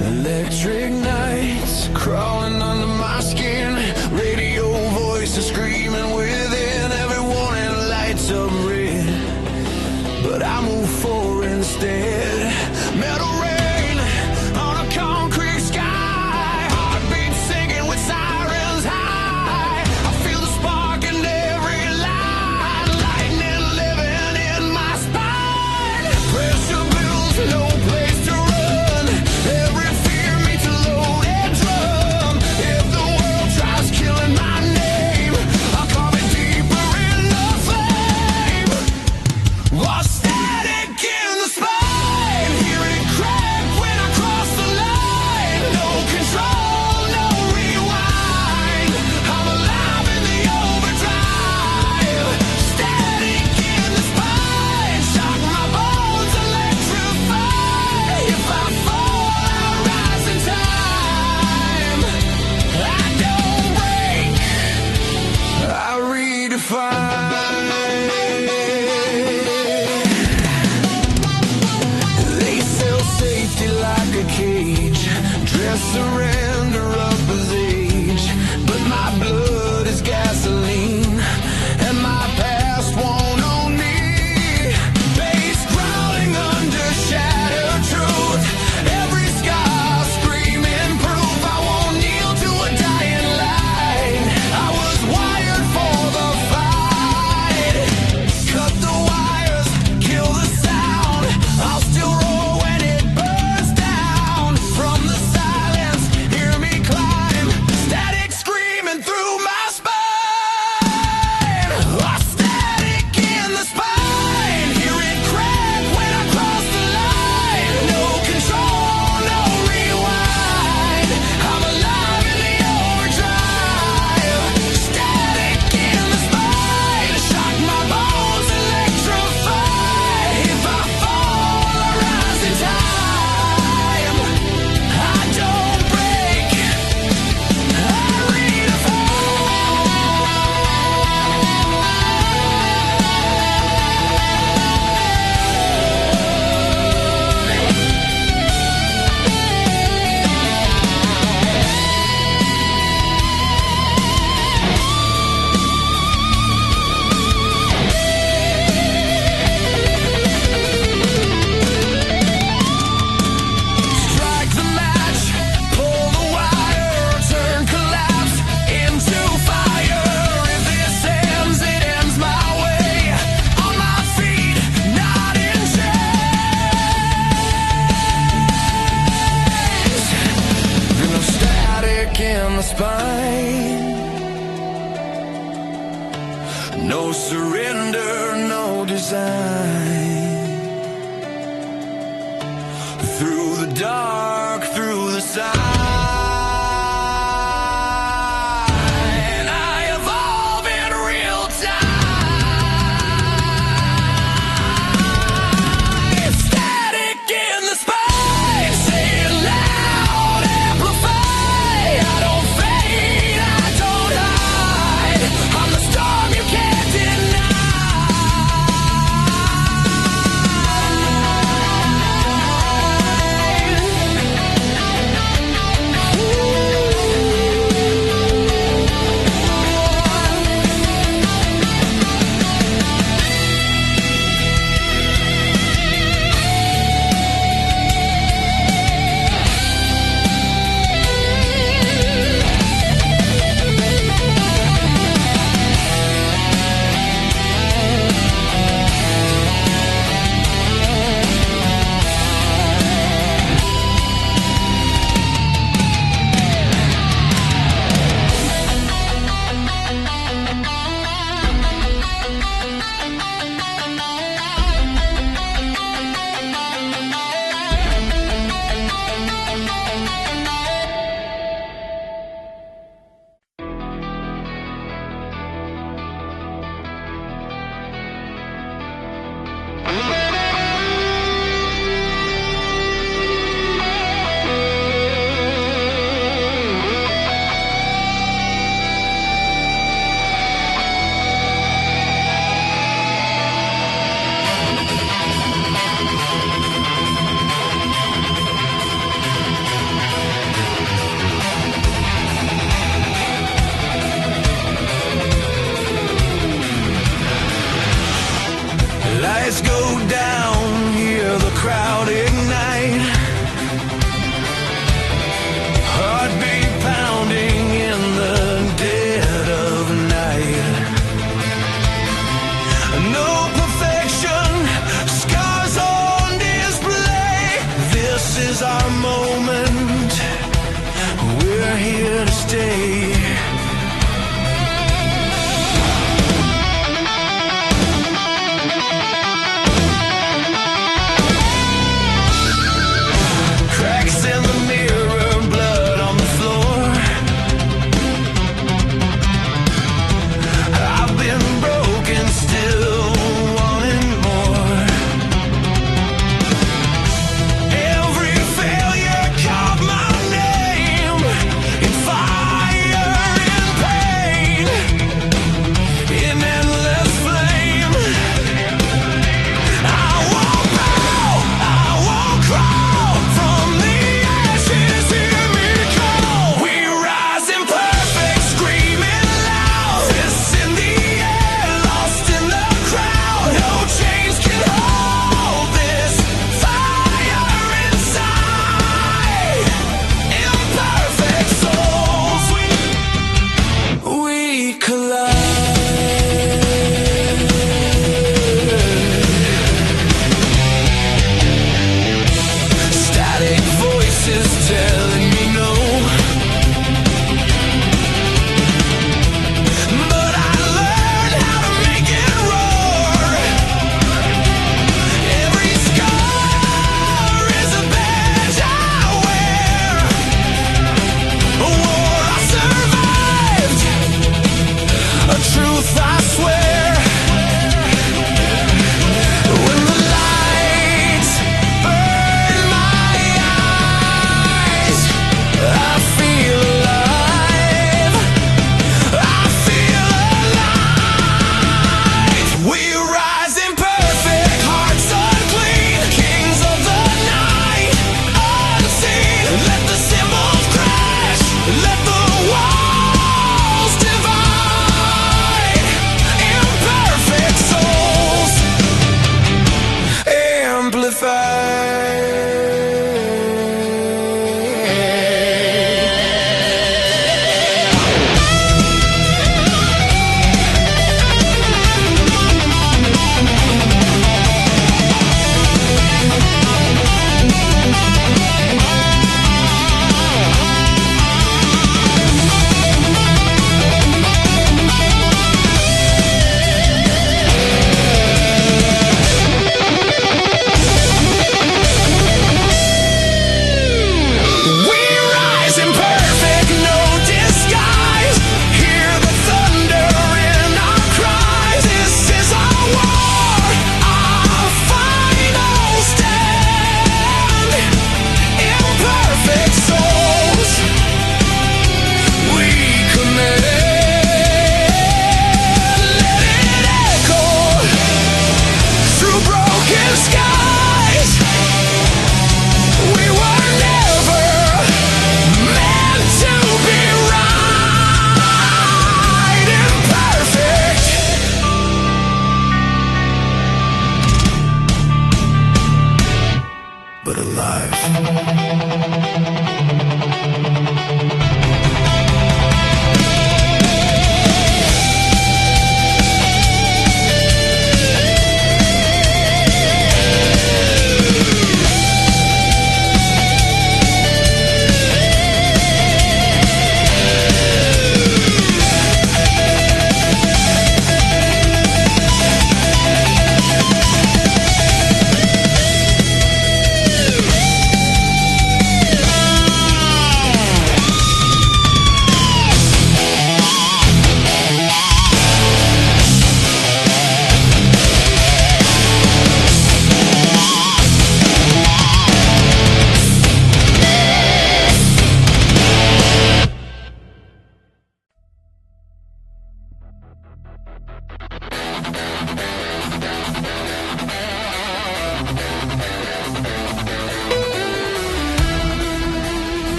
Electric nights crawling under my skin, radio voices screaming within, every warning lights up red, but I move forward instead. Metal rain on a concrete sky, heartbeat singing with sirens high. I feel the spark in every line, lightning living in my spine. Pressure builds, no place to run, every fear meets a loaded drum. If the world tries killing my name, I'll carve it deeper in the flame. Lost static in the spine, hear it crack when I cross the line. No control, no rewind, I'm alive in the overdrive. Static in the spine, shock my bones, electrify. If I fall, I rise in time. I don't break, I redefine. They sell safety like a cage, dress surrender up as age, but my blood is gasoline, and my past won't own me. Bass growling under shattered truth, every scar screaming proof. I won't kneel to a dying light, I was wired for the fight. Cut the wires, kill the sound, I'll still roar when it burns down. From the silence, hear me climb, static screaming through my spine. Oh, static in the spine, hear it crack when I cross the line. No control, no rewind, I'm alive in the overdrive. Static in the spine, shock my bones, electrify. If I fall, I rise in time. I don't break, I redefine. Strike the match, pull the wire, turn collapse into fire. If this ends, it ends my way. On my feet, not in chains. No static in the spine, no surrender, no design. Through the dark, through the sign, I evolve in real time. Static in the spine, say it loud, amplify. I don't fade, I don't hide, I'm the storm you can't deny. is our moment. We're here to stay. Cracks in the mirror, blood on the floor. I've been broken, still wanting more. Every failure called my name in fire and pain, in endless flame. I won't bow, I won't crawl from the ashes. Hear me call. We rise imperfect, screaming loud. Fists in the air, lost in the crowd. No chains can hold this fire inside. Imperfect souls, we collide. Static voices telling me no, but I learned how to make it roar. Every scar is a badge I wear. A war I survived, a truth I swear. When the lights burn my eyes, I feel alive. I feel alive. We rise imperfect, hearts unclean, kings of the night, unseen. Let the cymbals crash, let the walls divide. Imperfect souls, we rise imperfect, no disguise. Hear the thunder in our cries. This is our war, our final stand. Imperfect souls, we command. Let it echo through broken skies. We were never meant to be right. Imperfect, but alive.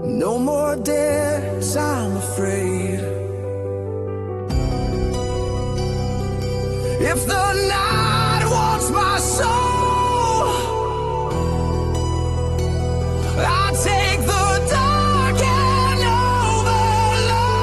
No more dares, I'm afraid. If the night wants my soul, I take the dark and overload.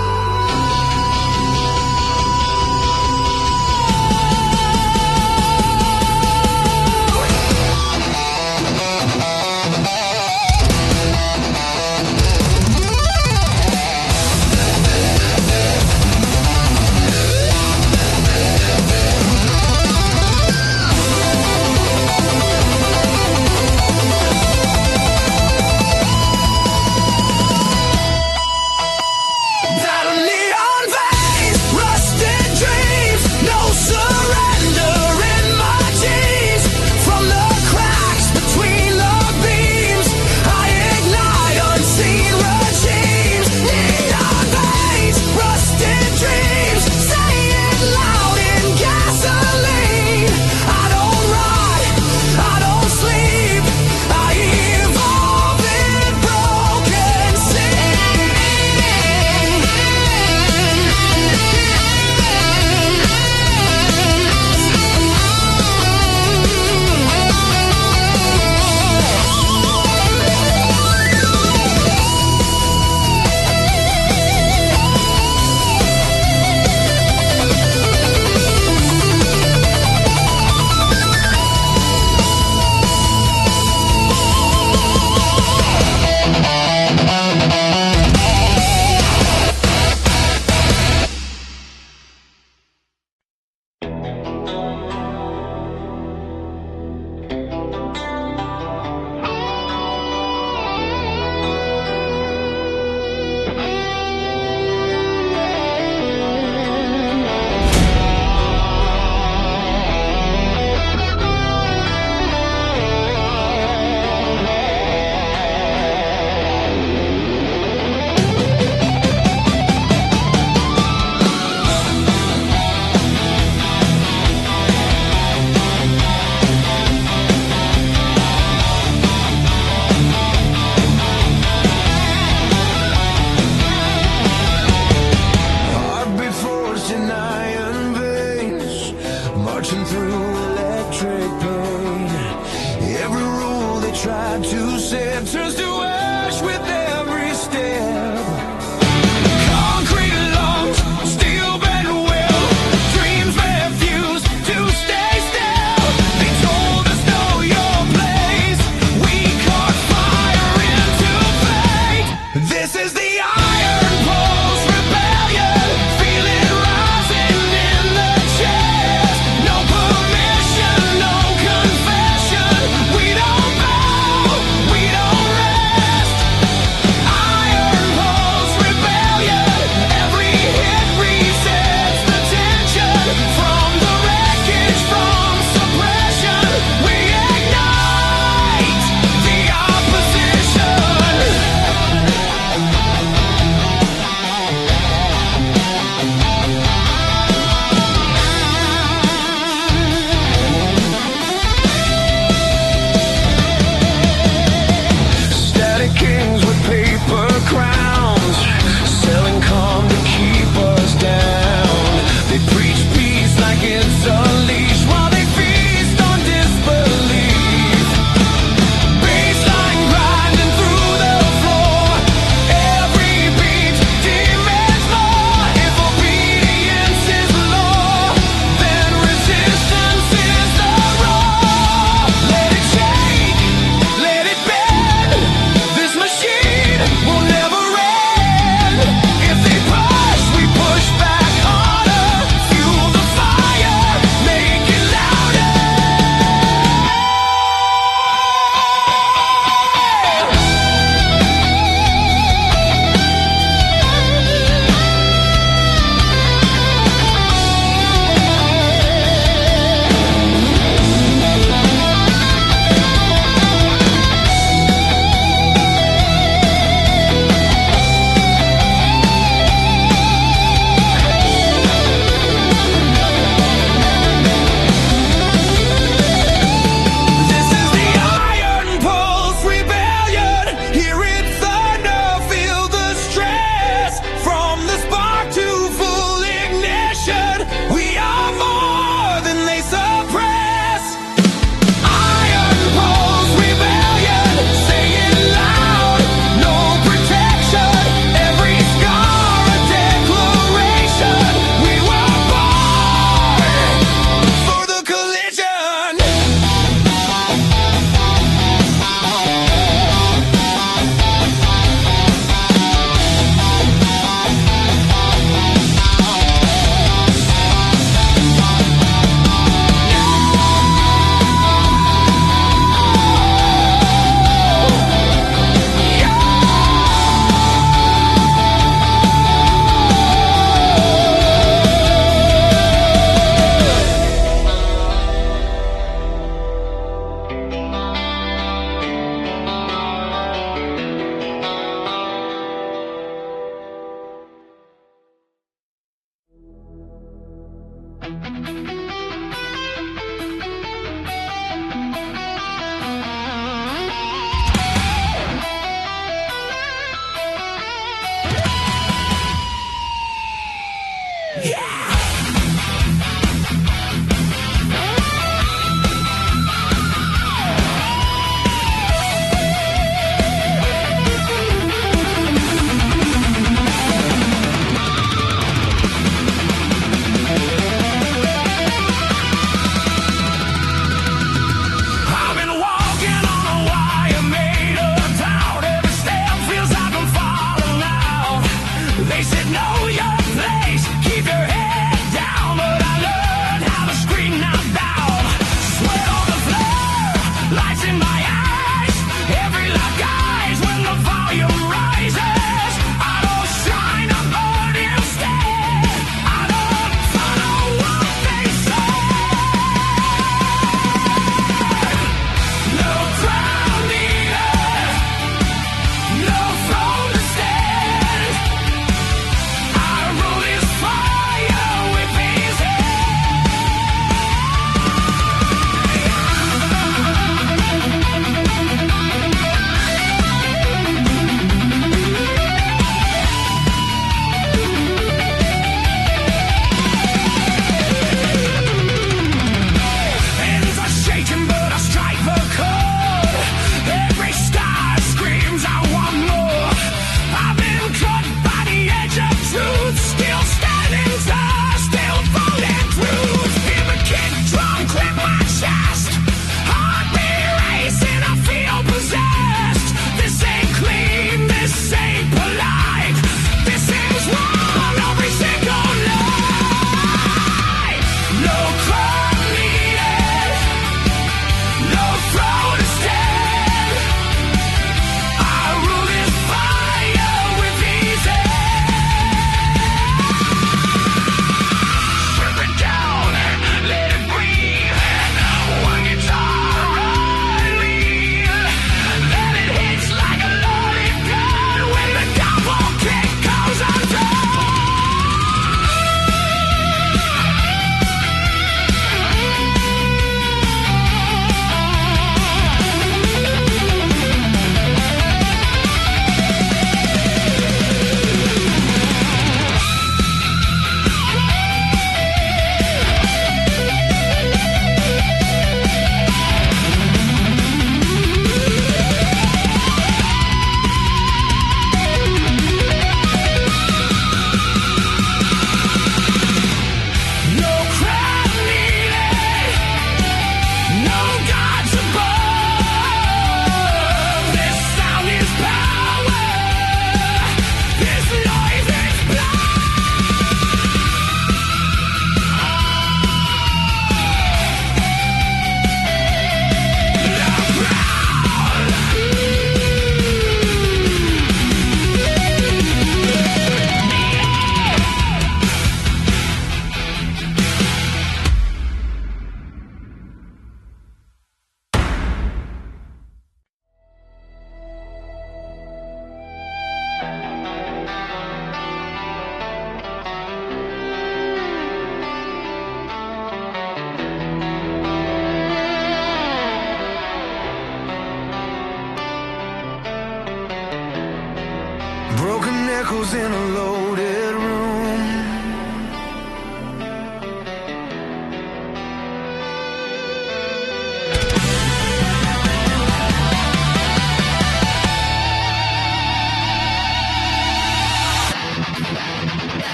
broken echoes in a loaded room.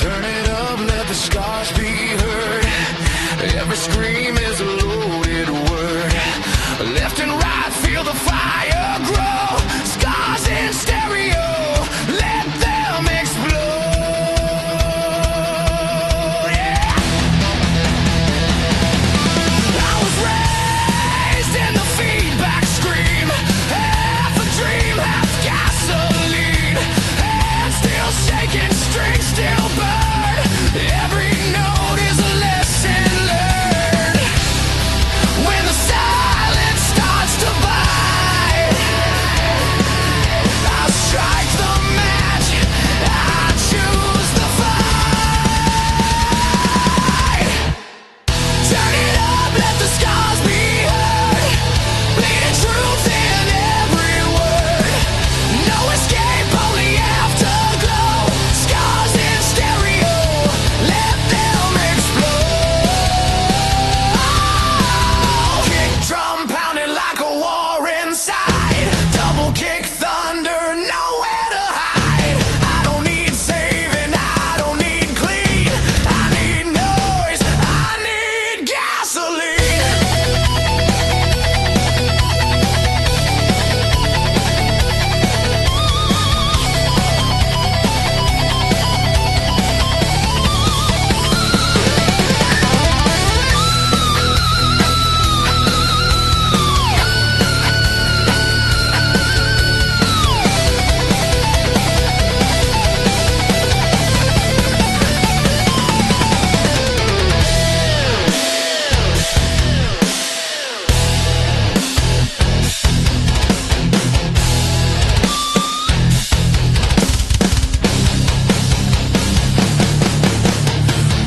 Turn it up, let the scars be heard. Every scream is a loaded word. Left and right, feel the fire grow. Scars in stereo, let them explode. Yeah. I was raised in the feedback scream. Half a dream, half gasoline. Hands still shaking, strings still burn. Every note is a lesson learned. When the silence starts to bite, I'll strike the match. I choose the fight. Turn it up, let the scars be heard. Bleeding truth in every word. No escape, only afterglow. Scars in stereo, let them explode. Kick drum pounding like a war inside. Double kick thunder, nowhere to hide. I don't need saving, I don't need clean. I need noise, I need gasoline.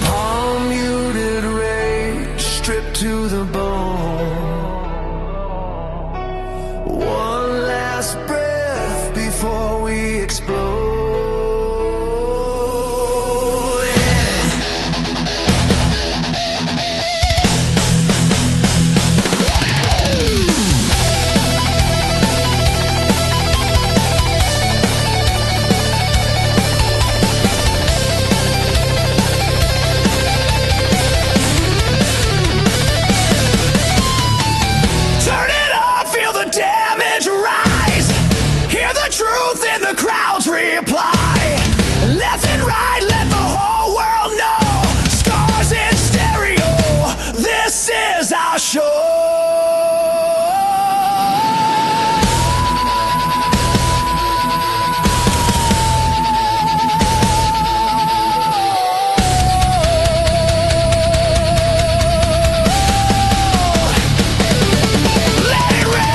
Palm muted rage, stripped to the bone. One last breath before we explode. Turn it up, feel the damage rise. Hear the truth in the crowd's reply. Left and right, let the whole world know. Scars in stereo, this is our show. Let it ring.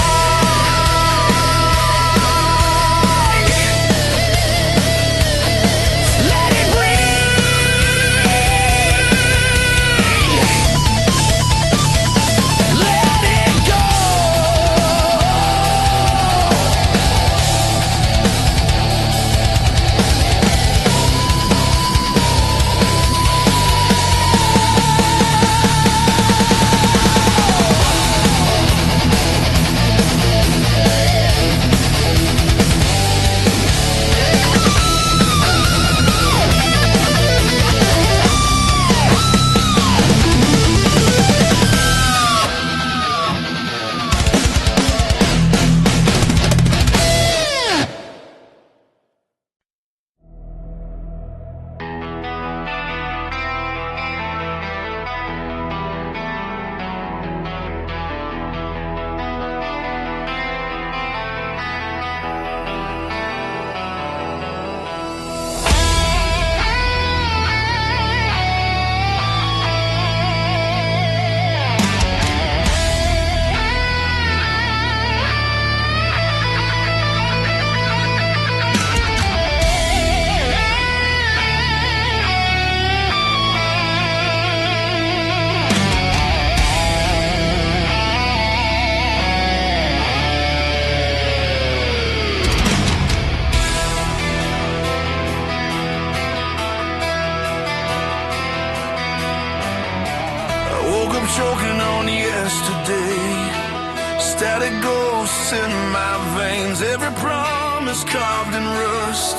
bloody ghosts in my veins, every promise carved in rust.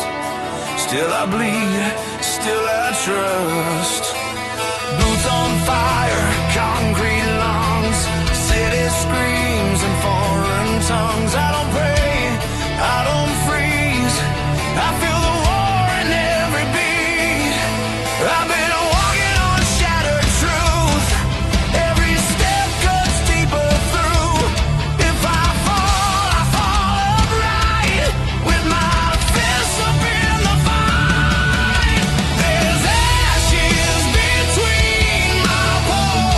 Still I bleed, still I trust. Boots on fire, concrete lungs, city screams in foreign tongues. I don't pray, I don't freeze, I feel the war in every beat. I've been walking on shattered truth, every step cuts deeper through. If I fall upright, with my fists up in the fight. There's ashes between my paws.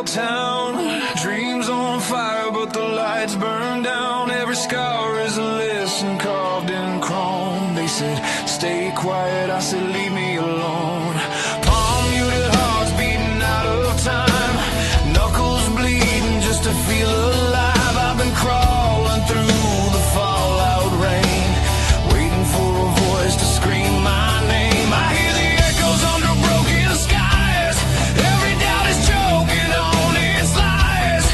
town. Dreams on fire, but the lights burn down. Every scar is a lesson carved in chrome. They said, stay quiet, I said, leave me alone. Palm muted hearts beating out of time. Knuckles bleeding just to feel alive. I've been crawling through the fallout rain, waiting for a voice to scream my name. I hear the echoes under broken skies. Every doubt is choking on its lies.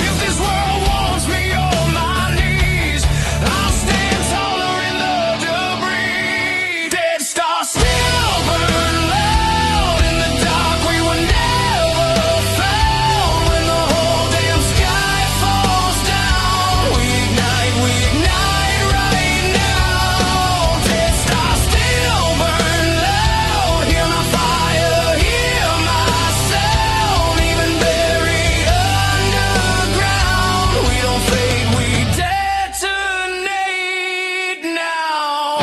If this world wants me on my knees, I'll stand taller in the debris. Dead stars still burn loud in the dark. We were never found. When the whole damn sky falls down, we ignite right now. Dead stars still burn loud. Hear my fire, hear my sound. Even buried underground, we don't fade, we detonate now.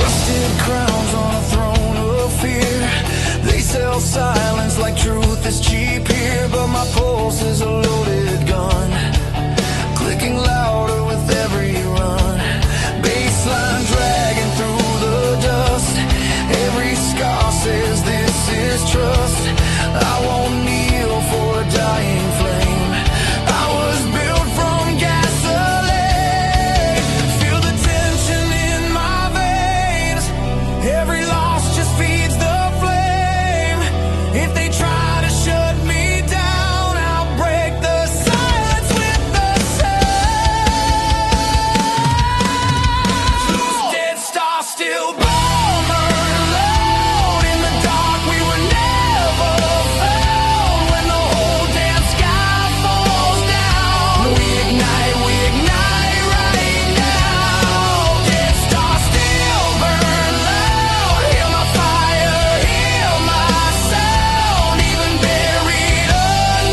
Rusted crowns on a throne of fear. They sell silence like truth is cheap here. But my pulse is a loaded gun, clicking louder with every run. Baseline dragging through the dust. Every scar says this is trust. I won't kneel for a dying flame. I was built from gasoline. Feel the tension in my veins. Every loss just feeds the flame. If they try to shut me down, I'll break the silence with the sound. Dead stars still burn loud in the dark. We were never found. When the whole damn sky falls down, we ignite right now. Dead stars still burn loud. Hear my fire, hear my sound. Even buried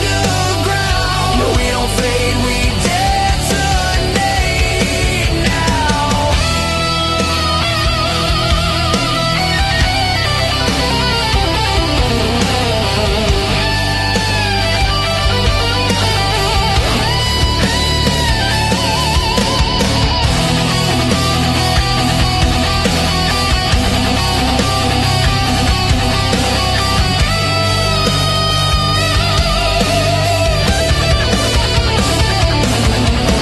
underground, we don't fade, we detonate now.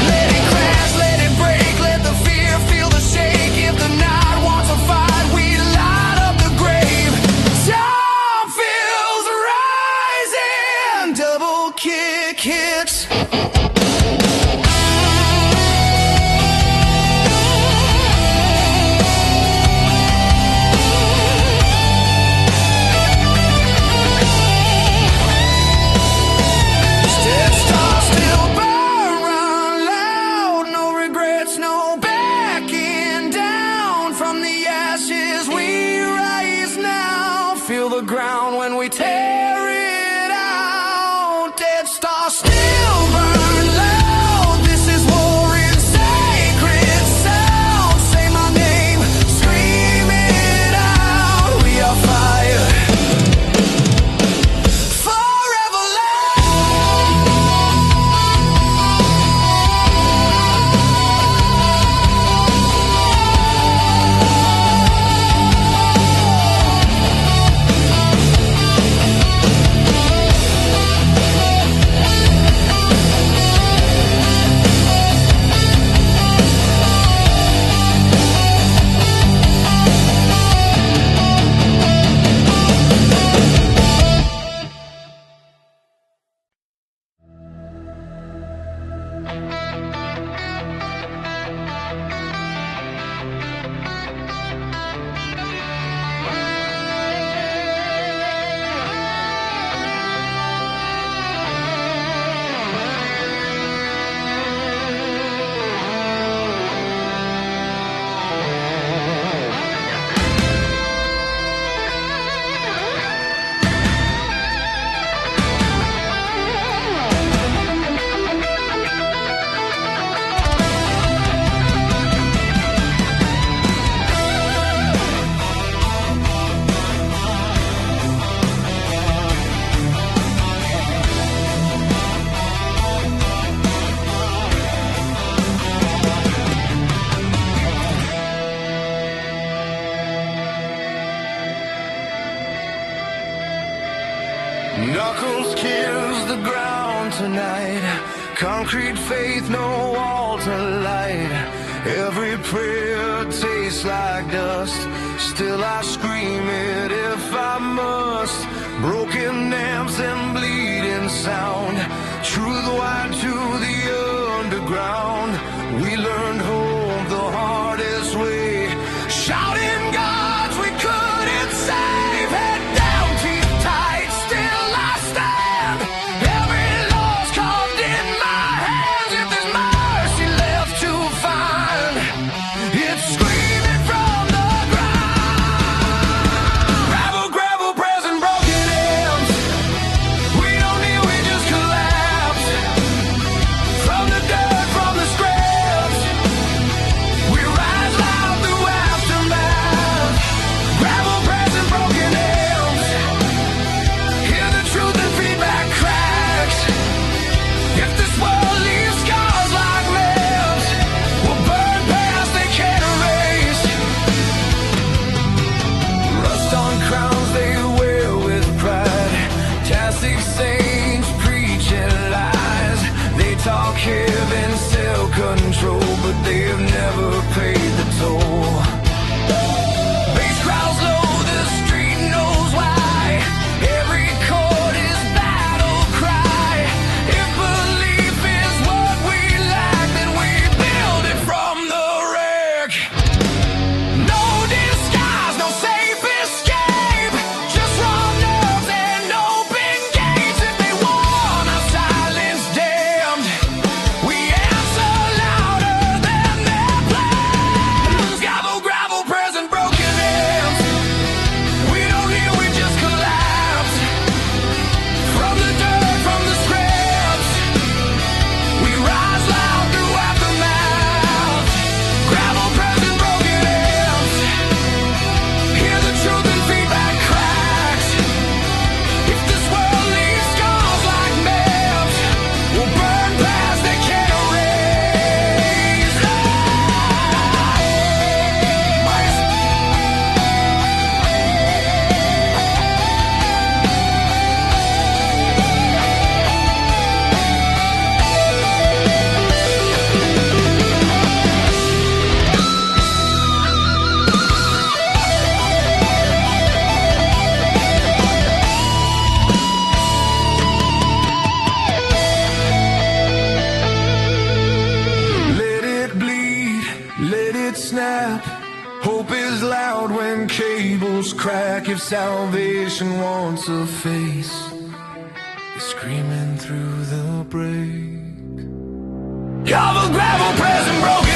Let it crash, let it break, let the fear feel the shake. If the night wants a fight, we light up the grave. Time feels rising, double kick hits. Dead stars still burn, run loud. No regrets, no backing down. From the ashes we rise now. Feel the ground when we tear it out. Dead stars still burn loud. This is war in sacred sound. Say my name, scream it out. We are fire, forever loud. Knuckles kiss the ground tonight. Concrete faith, no altar light. Every prayer tastes like dust. Still I scream it if I must. Broken amps and bleeding sound. Truth wide to the underground. We learned hope the hardest way. Shouting gods we couldn't save. Head down, teeth tight, still I stand. Every loss carved in my hands. If there's mercy left to find, it's screaming from the ground. Gravel, gravel, present, broken amps. We don't kneel, we just collapse. From the dirt, from the scraps, we rise loud through aftermath. Gravel, present, broken amps. Hear the truth and feedback cracks. If this world leaves scars like maps, we'll burn past they can't erase. Rust on crowns they wear with pride. Catholic saints preaching lies. They talk heaven, self-control, but they've never paid the toll. Bass crowds low, the street knows why. Every chord is battle cry. If belief is what we lack, then we build it from the wreck. No disguise, no safe escape. Just raw nerves and open gates. If they want our silence damned, we answer louder than their plans. Gravel, gravel, present, broken amps. We don't kneel, we just collapse. From the dirt, from the scraps, we rise loud through aftermath. Gravel, present, broken amps. Hear the truth and feedback cracks. If this world leaves scars like maps, we'll burn past they can't erase. Let it bleed, let it snap. Hope is loud when cables crack. If salvation wants a face, it's screaming through the break. Gravel, gravel, present, broken